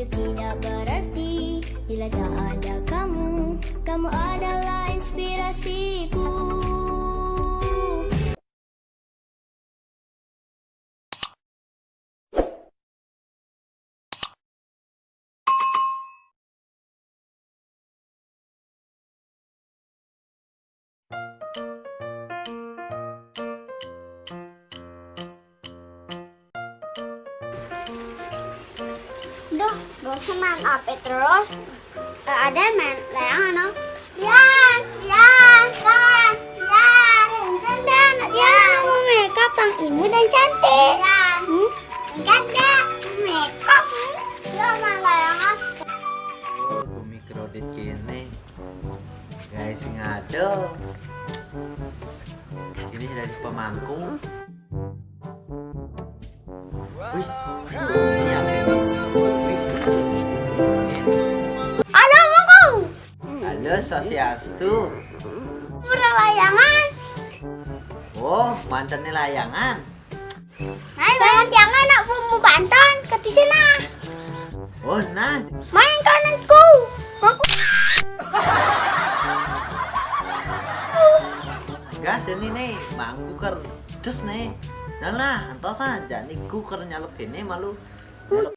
hidup tidak berarti bila tak ada kamu. Kamu adalah inspirasiku. Duh, gak usah main HP terus. Ada main layangan, no? Yan, Dan, Yan mau makeup yang imut dan cantik. Yan, enggak, makeup. Gak main layangan. Bumi kredit kini, guys, ngado. Ini dari pemangku. Halo, Moko. Halo, Swastiastu. Udah layangan. Oh, mantannya layangan. Hai, bangun jangan nak mau bantan ke sana. Oh, nah. Main kananku. Aku. Gas ini nih, mangku ker. Terus nih. Nah, entos aja nih ku ker nyaluk ini malu. Nyaluk.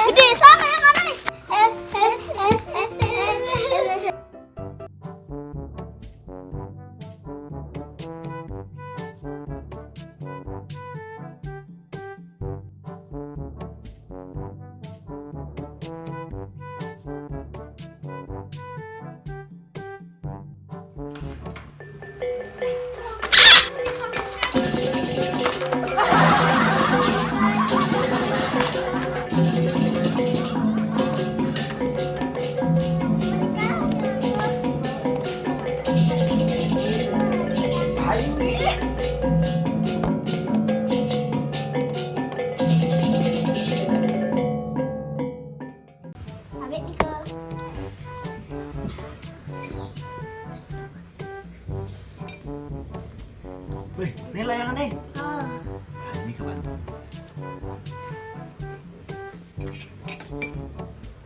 Gede sama yang aneh. Abek Niko. Wih, ini layangan nih. Oh. Nah, ini kawan.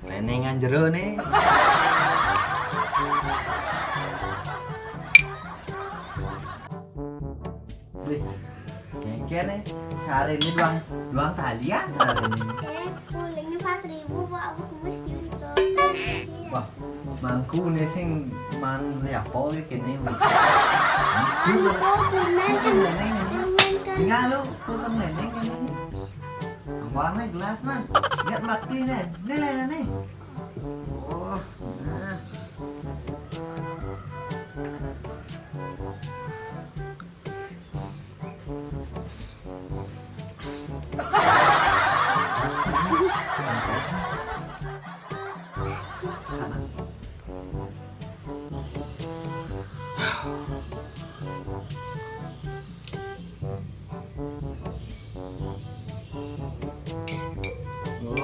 Lenengan jero nih. Wih, kayaknya nih sehari ini doang kalian sehari ini. Kulingnya 4.000 Pak, aku gemes gitu. Wah, mangku nih sing man lepo kene. Aku kumen kan. Enggak lu, tuh kan neneng kan ini. Warna gelas man, lihat mati nih, nih. Oh, nah.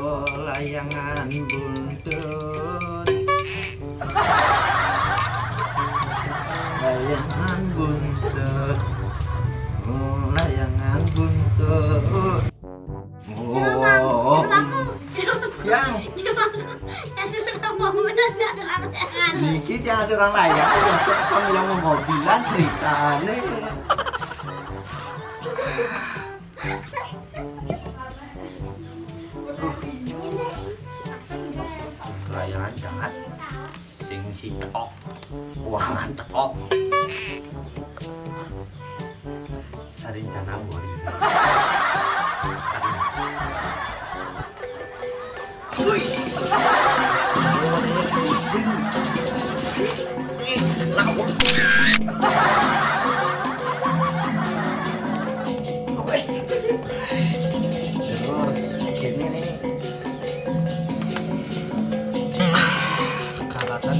Oh, layangan buntut. Layangan buntut. Oh, layangan buntut. Oh, yang dikit ya ada orang layak. Besok sama yang mau mobilan ceritanya. layangan jangan sing si teok uangan teok sarencana bori terus begini nih karatan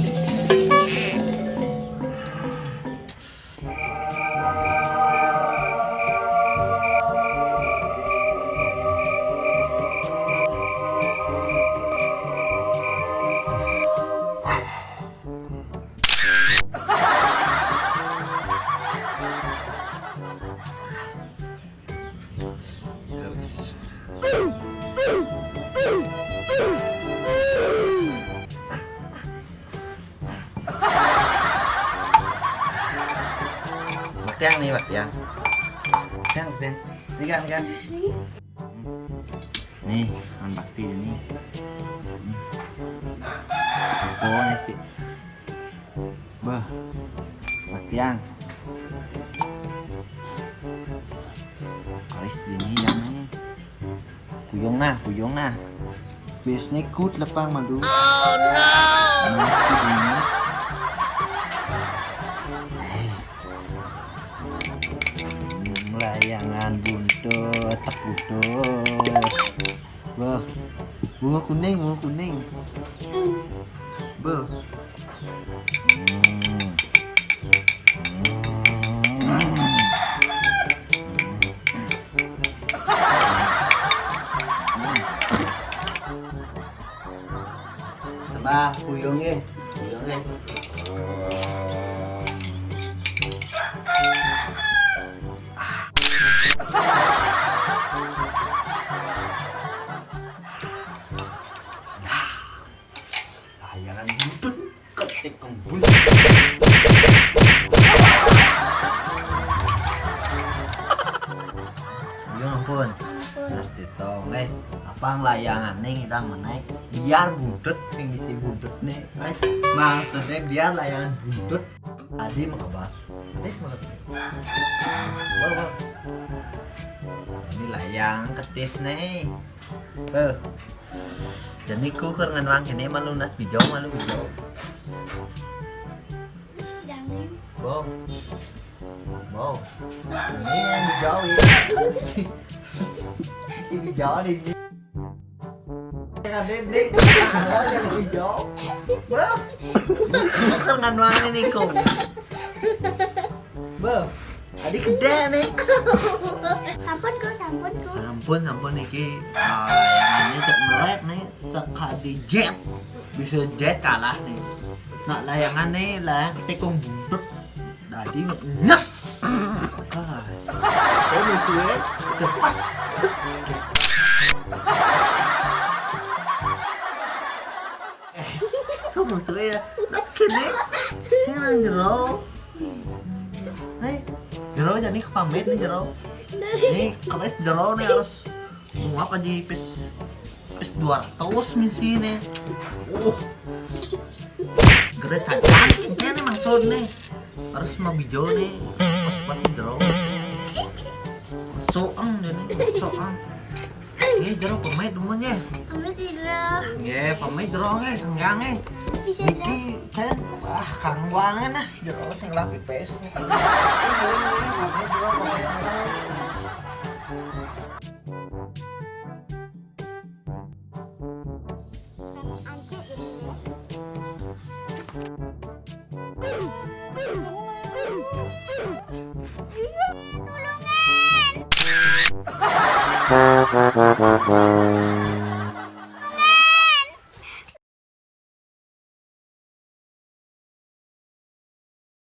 Tiang nih Pak ya. Tiang. Ini kan. Nih, kan bakti ini. Oh, ini sih. Bah. Pak Tiang. Aris ini yang kuyong nah. Bisnis kut lepang madu. Oh no. Layangan buntut, Bah, bunga kuning. Bah. Sebah kuyongnya. Layangan buntut ketik kembun. Ya ampun. Terus ditong apa layangan nih kita menaik biar buntut sing isi buntut nih. Maksudnya biar layangan buntut tadi makabah. Tes makabah. Wow. Ini layang ketis nih. Jadi ku ngan wang kene malu nas bijau. Jangan. Wow. Ini yang bijau ini. Si bijau nih. Yang dek. Yang bijau. Wow. Ku ngan wang ini kau. Wow. Adi gede nih. Sampun iki layangannya cek melek nih sekali jet bisa jet kalah nih. Nak layangan nih layang ketikung buntut tadi nyes. Saya musuhnya cepat. Tuh musuhnya nak kene saya nang jero. Nih jero jadi pamit nih jero. Nih kalau jero nih harus muap aja pes 200 misi nih. Gede saja ini maksud nih harus mabijau nih pas pati jero. Soang ini jero pamit semuanya. Pamit tidak. Ya pamit jero nih senggang nih. Bisa Niki kan kang banget nah jero sing lapi pes. Tolongan.